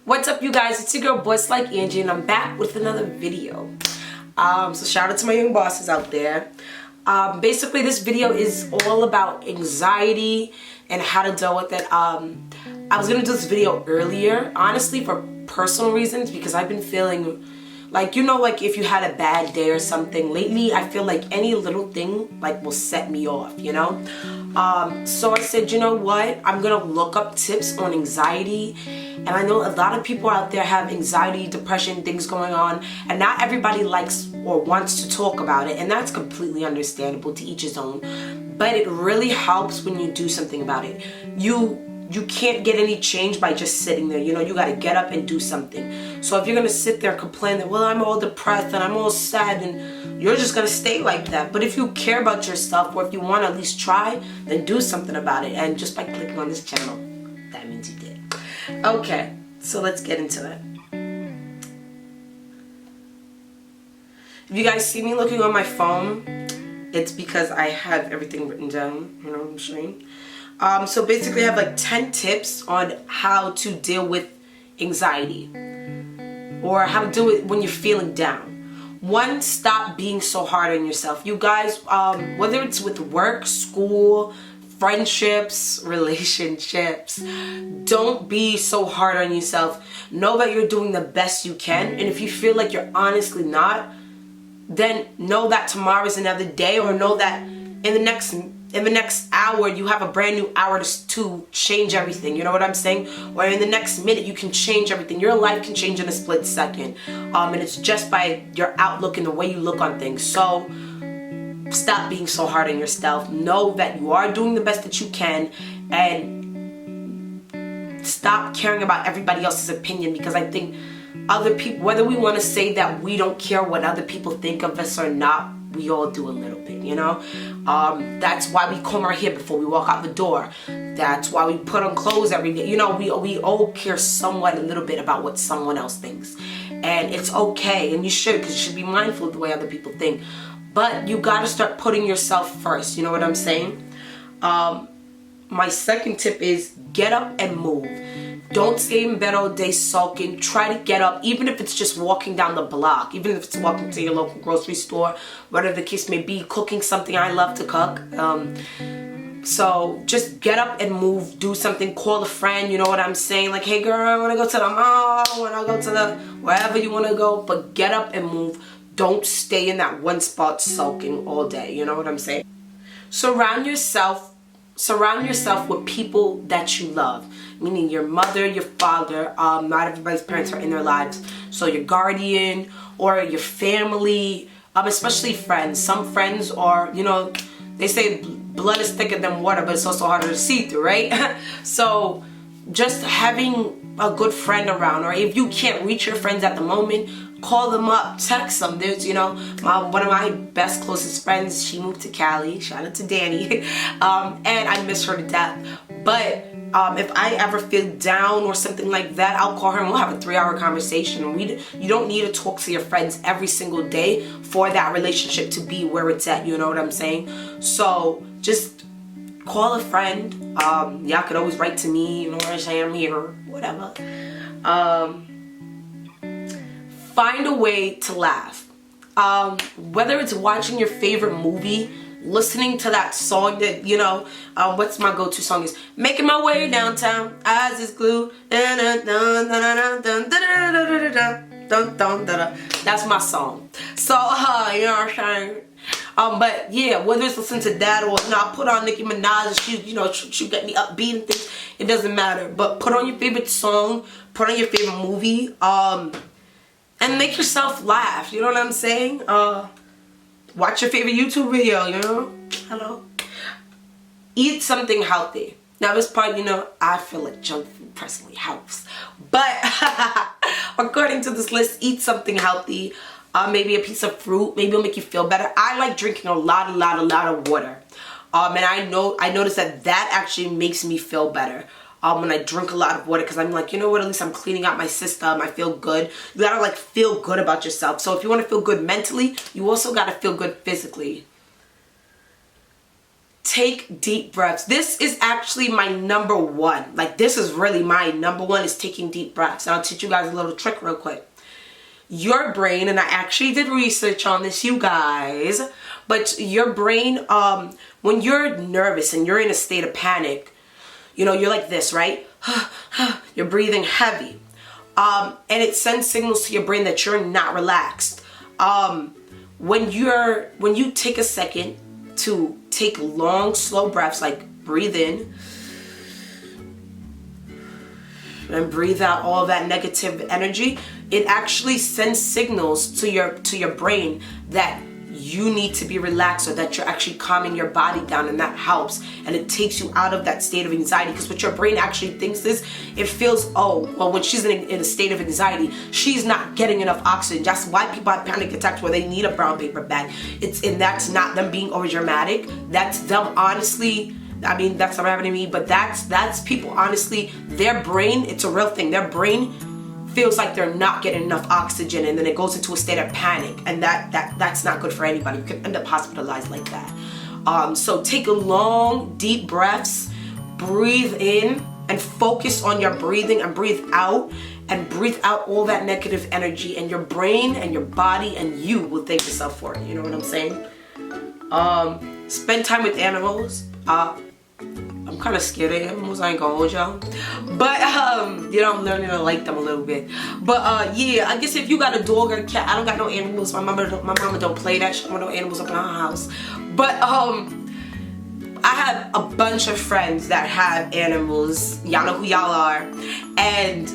What's up, you guys? It's your girl Bosslikeangie, and I'm back with another video. So shout out to my young bosses out there. Basically, this video is all about anxiety and how to deal with it. I was gonna do this video earlier, honestly, for personal reasons, because I've been feeling like, like if you had a bad day or something. Lately, I feel like any little thing will set me off, So I said, you know what? I'm gonna look up tips on anxiety. And I know a lot of people out there have anxiety, depression, things going on, and not everybody likes or wants to talk about it, and that's completely understandable, to each his own. But it really helps when you do something about it. You can't get any change by just sitting there. You gotta get up and do something. So if you're gonna sit there and complain that, well, I'm all depressed and I'm all sad, and you're just gonna stay like that. But if you care about yourself, or if you want to at least try, then do something about it. And just by clicking on this channel, that means you did. Okay, so let's get into it. If you guys see me looking on my phone, it's because I have everything written down, what I'm saying. So basically I have 10 tips on how to deal with anxiety, or how to do it when you're feeling down. One, stop being so hard on yourself. You guys, whether it's with work, school, friendships, relationships, don't be so hard on yourself. Know that you're doing the best you can, and if you feel like you're honestly not, then know that tomorrow is another day, or know that in the next hour you have a brand new hour to change everything. You know what I'm saying? Or in the next minute you can change everything. Your life can change in a split second, and it's just by your outlook and the way you look on things. So stop being so hard on yourself. Know that you are doing the best that you can, and stop caring about everybody else's opinion, because I think other people, whether we want to say that we don't care what other people think of us or not, we all do a little bit, That's why we comb our hair before we walk out the door. That's why we put on clothes every day. We all care somewhat a little bit about what someone else thinks. And it's okay, and you should, because you should be mindful of the way other people think. But you gotta start putting yourself first, you know what I'm saying? My second tip is get up and move. Don't stay in bed all day sulking. Try to get up, even if it's just walking down the block, even if it's walking to your local grocery store, whatever the case may be, cooking something. I love to cook. So just get up and move, do something, call a friend, you know what I'm saying? Like, hey girl, I wanna go to the mall, I wanna go to the wherever you wanna go, but get up and move. Don't stay in that one spot sulking all day, you know what I'm saying? Surround yourself with people that you love, meaning your mother, your father. Not everybody's parents are in their lives, so your guardian or your family, especially friends. Some friends are, they say blood is thicker than water, but it's also harder to see through, right? So just having a good friend around, or if you can't reach your friends at the moment, call them up, text them. There's, one of my best, closest friends, she moved to Cali. Shout out to Danny. And I miss her to death. But if I ever feel down or something like that, I'll call her and we'll have a 3-hour conversation. You don't need to talk to your friends every single day for that relationship to be where it's at. You know what I'm saying? So just call a friend. Y'all could always write to me. You know what I'm saying? I'm here. Whatever. Find a way to laugh. Whether it's watching your favorite movie, listening to that song that, what's my go-to song is Making My Way Downtown, Eyes is Glued. That's my song. So, you know what I'm saying? But yeah, whether it's listening to that or not, put on Nicki Minaj and she get me upbeat and things, it doesn't matter. But put on your favorite song, put on your favorite movie, and make yourself laugh, you know what I'm saying? Watch your favorite YouTube video, Hello. Eat something healthy. Now this part, I feel like junk food personally helps. But according to this list, eat something healthy. Maybe a piece of fruit. Maybe it'll make you feel better. I like drinking a lot of water. And I noticed that actually makes me feel better. When I drink a lot of water, because I'm like, you know what, at least I'm cleaning out my system. I feel good. You gotta feel good about yourself. So if you want to feel good mentally, you also gotta feel good physically. take deep breaths. This is actually my number one. Like, this is really my number one, is taking deep breaths. And I'll teach you guys a little trick real quick. Your brain, and I actually did research on this, you guys, but your brain, when you're nervous and you're in a state of panic, you know, you're like this, right? You're breathing heavy. And it sends signals to your brain that you're not relaxed. When you take a second to take long, slow breaths, like breathe in and breathe out all that negative energy, it actually sends signals to your brain that you need to be relaxed, or that you're actually calming your body down, and that helps, and it takes you out of that state of anxiety. Because what your brain actually thinks is, it feels, oh, well, when she's in a state of anxiety, she's not getting enough oxygen. That's why people have panic attacks where they need a brown paper bag. And that's not them being over dramatic. That's them honestly, I mean, that's not happening to me, but that's people honestly, their brain, it's a real thing. Their brain feels like they're not getting enough oxygen, and then it goes into a state of panic, and that's not good for anybody. You can end up hospitalized like that. So take a long, deep breaths, breathe in, and focus on your breathing, and breathe out all that negative energy, and your brain and your body and you will thank yourself for it. You know what I'm saying? Spend time with animals. I'm kind of scared of animals, I ain't gonna hold y'all, but you know, I'm learning to like them a little bit. But yeah, I guess if you got a dog or a cat, I don't got no animals. My mama don't play that shit with no animals up in our house. But I have a bunch of friends that have animals. Y'all know who y'all are, and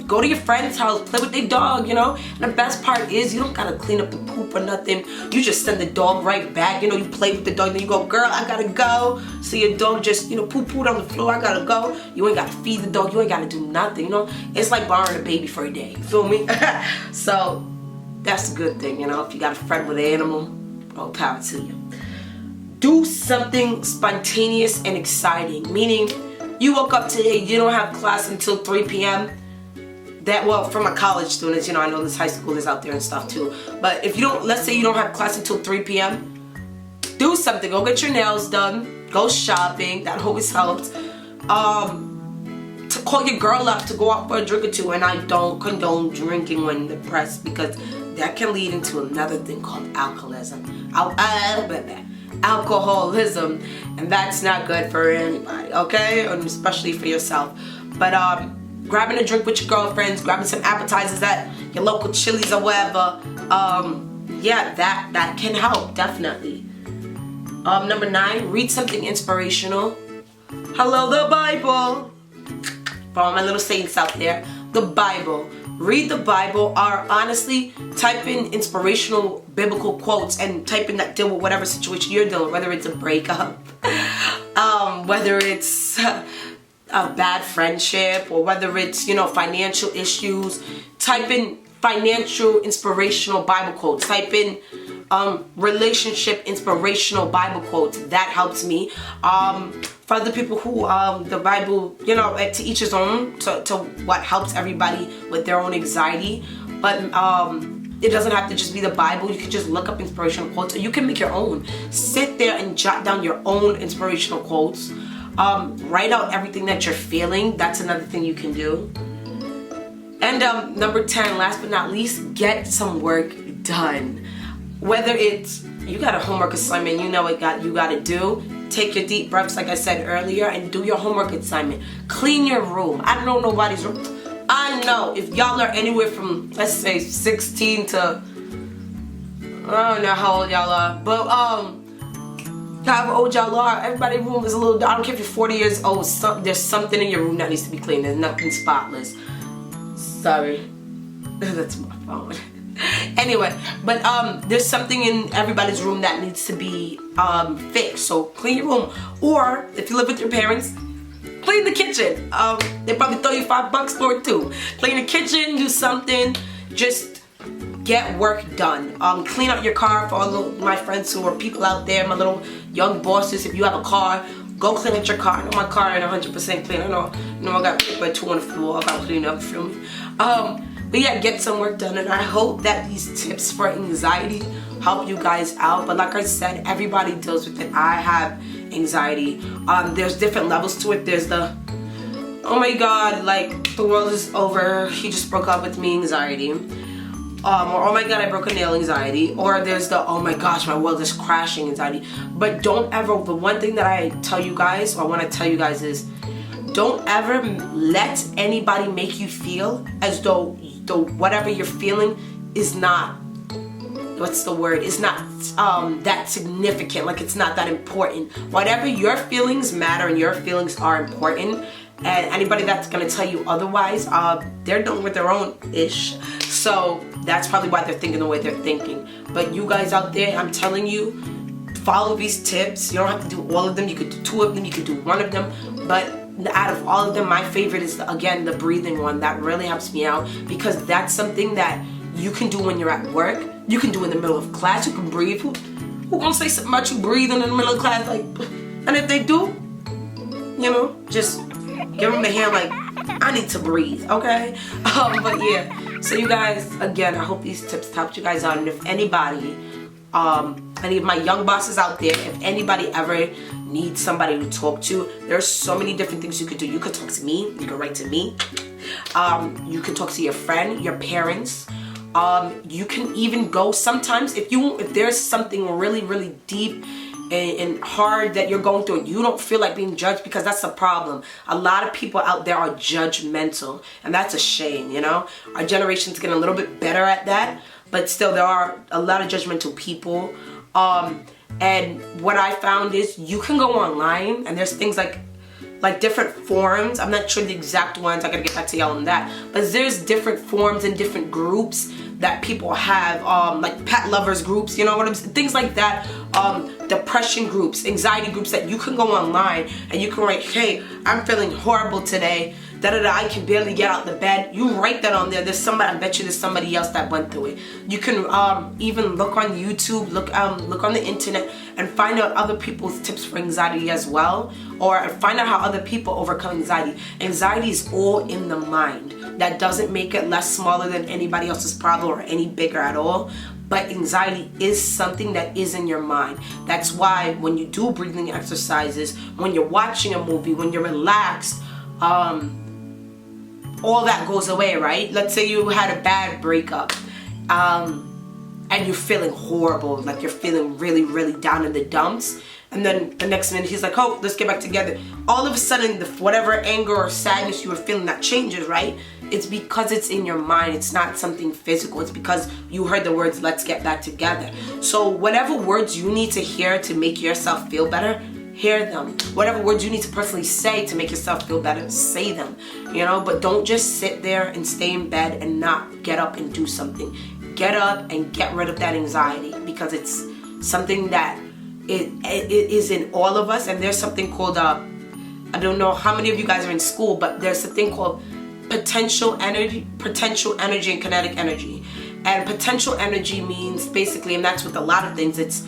go to your friend's house, play with their dog, you know. And the best part is, you don't gotta clean up the poop or nothing. You just send the dog right back. You know, you play with the dog, then you go, girl, I gotta go. So your dog just, you know, poo-pooed on the floor, I gotta go. You ain't gotta feed the dog, you ain't gotta do nothing, you know. It's like borrowing a baby for a day, you feel me? So that's a good thing, you know. If you got a friend with an animal, all power to you. Do something spontaneous and exciting, meaning you woke up today, you don't have class until 3 p.m. Well, for my college students, you know, I know there's high schoolers out there and stuff too. But if you don't, let's say you don't have class until 3 p.m., do something. Go get your nails done. Go shopping. That always helps. To call your girl up to go out for a drink or two. And I don't condone drinking when depressed, because that can lead into another thing called alcoholism. Alcoholism. And that's not good for anybody, okay? And especially for yourself. But grabbing a drink with your girlfriends, grabbing some appetizers at your local Chili's or whatever, yeah, that can help, definitely. Number 9, read something inspirational. Hello, the Bible. For all my little saints out there, the Bible. Read the Bible, or honestly, type in inspirational biblical quotes and type in that deal with whatever situation you're dealing with, whether it's a breakup, whether it's a bad friendship, or whether it's, you know, financial issues. Type in financial inspirational Bible quotes. Type in relationship inspirational Bible quotes. That helps me. For other people who the Bible, you know, to each his own, to what helps everybody with their own anxiety. But it doesn't have to just be the Bible. You can just look up inspirational quotes, or you can make your own. Sit there and jot down your own inspirational quotes. Write out everything that you're feeling. That's another thing you can do. And number 10, last but not least, get some work done. Whether it's you got a homework assignment, you know what you got to do. Take your deep breaths, like I said earlier, and do your homework assignment. Clean your room. I don't know nobody's room. I know if y'all are anywhere from, let's say, 16 to, I don't know how old y'all are, but however old y'all are, everybody's room is a little, I don't care if you're 40 years old, there's something in your room that needs to be cleaned. There's nothing spotless. Sorry. That's my phone. Anyway, but there's something in everybody's room that needs to be fixed. So clean your room. Or if you live with your parents, clean the kitchen. They probably throw you $5 for it too. Clean the kitchen, do something. Just get work done. Clean out your car for all of my friends who are people out there, my little young bosses. If you have a car, go clean out your car. I know my car ain't 100% clean. I know I got paper 2 on the floor. I gotta clean up, feel me? But yeah, get some work done, and I hope that these tips for anxiety help you guys out. But like I said, everybody deals with it. I have anxiety. There's different levels to it. There's the, oh my god, like the world is over, he just broke up with me anxiety. Or oh my god, I broke a nail anxiety. Or there's the, oh my gosh, my world is crashing anxiety. But don't ever, the one thing that I tell you guys, or I want to tell you guys is, don't ever let anybody make you feel as though whatever you're feeling is not, what's the word, is not that significant, like it's not that important. Whatever your feelings matter and your feelings are important, and anybody that's gonna tell you otherwise, they're done with their own ish. So that's probably why they're thinking the way they're thinking. But you guys out there, I'm telling you, follow these tips. You don't have to do all of them. You could do 2 of them, you could do 1 of them, but out of all of them, my favorite is again the breathing one. That really helps me out, because that's something that you can do when you're at work. You can do in the middle of class. You can breathe. Who gonna say something about you breathing in the middle of class? Like, and if they do, you know, just give them the hand like, I need to breathe, okay? But yeah, so you guys, again, I hope these tips helped you guys out. And if anybody, any of my young bosses out there, if anybody ever needs somebody to talk to, there's so many different things you could do. You could talk to me, you can write to me, you can talk to your friend, your parents, you can even go sometimes if there's something really deep and hard that you're going through and you don't feel like being judged, because that's the problem. A lot of people out there are judgmental, and that's a shame, you know. Our generation's getting a little bit better at that, but still there are a lot of judgmental people. And what I found is you can go online and there's things like different forums. I'm not sure the exact ones, I gotta get back to y'all on that, but there's different forums and different groups that people have, like pet lovers groups, you know what I'm saying, things like that, depression groups, anxiety groups, that you can go online and you can write, hey, I'm feeling horrible today, I can barely get out the bed. You write that on there. There's somebody, I bet you there's somebody else that went through it. You can even look on YouTube, look on the internet and find out other people's tips for anxiety as well, or find out how other people overcome anxiety. Anxiety is all in the mind. That doesn't make it less smaller than anybody else's problem or any bigger at all. But anxiety is something that is in your mind. That's why when you do breathing exercises, when you're watching a movie, when you're relaxed, all that goes away, right? Let's say you had a bad breakup, and you're feeling horrible, like you're feeling really down in the dumps, and then the next minute he's like, oh, let's get back together. All of a sudden, whatever anger or sadness you were feeling, that changes, right? It's because it's in your mind. It's not something physical. It's because you heard the words, let's get back together. So whatever words you need to hear to make yourself feel better, hear them. Whatever words you need to personally say to make yourself feel better, say them, you know. But don't just sit there and stay in bed and not get up and do something. Get up and get rid of that anxiety, because it's something that it is in all of us. And there's something called I don't know how many of you guys are in school, but there's a thing called potential energy and kinetic energy. And potential energy means basically, and that's with a lot of things, it's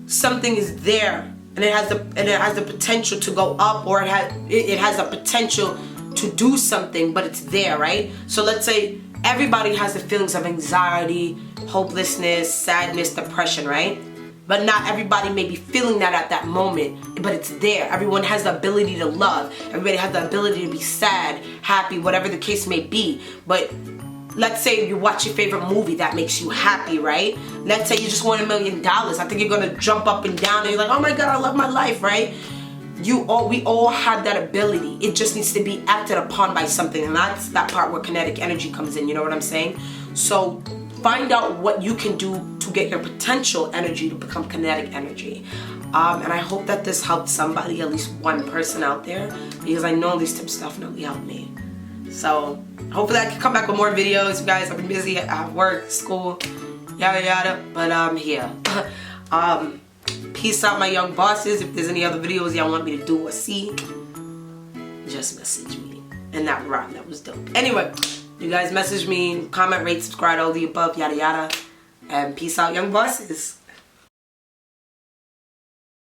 something is there and it has the potential to go up, or it has a potential to do something, but it's there, right? So let's say everybody has the feelings of anxiety, hopelessness, sadness, depression, right? But not everybody may be feeling that at that moment, but it's there. Everyone has the ability to love. Everybody has the ability to be sad, happy, whatever the case may be. But let's say you watch your favorite movie that makes you happy, right? Let's say you just won $1 million. I think you're gonna jump up and down and you're like, oh my God, I love my life, right? We all have that ability. It just needs to be acted upon by something, and that's that part where kinetic energy comes in, you know what I'm saying? So find out what you can do to get your potential energy to become kinetic energy. And I hope that this helped somebody, at least one person out there, because I know these tips definitely helped me. So hopefully I can come back with more videos, you guys. I've been busy at work, school, yada yada, but I'm here. Peace out, my young bosses. If there's any other videos y'all want me to do or see, just message me. And that rhyme, that was dope. Anyway, you guys message me, comment, rate, subscribe, all the above, yada yada. And peace out, young bosses.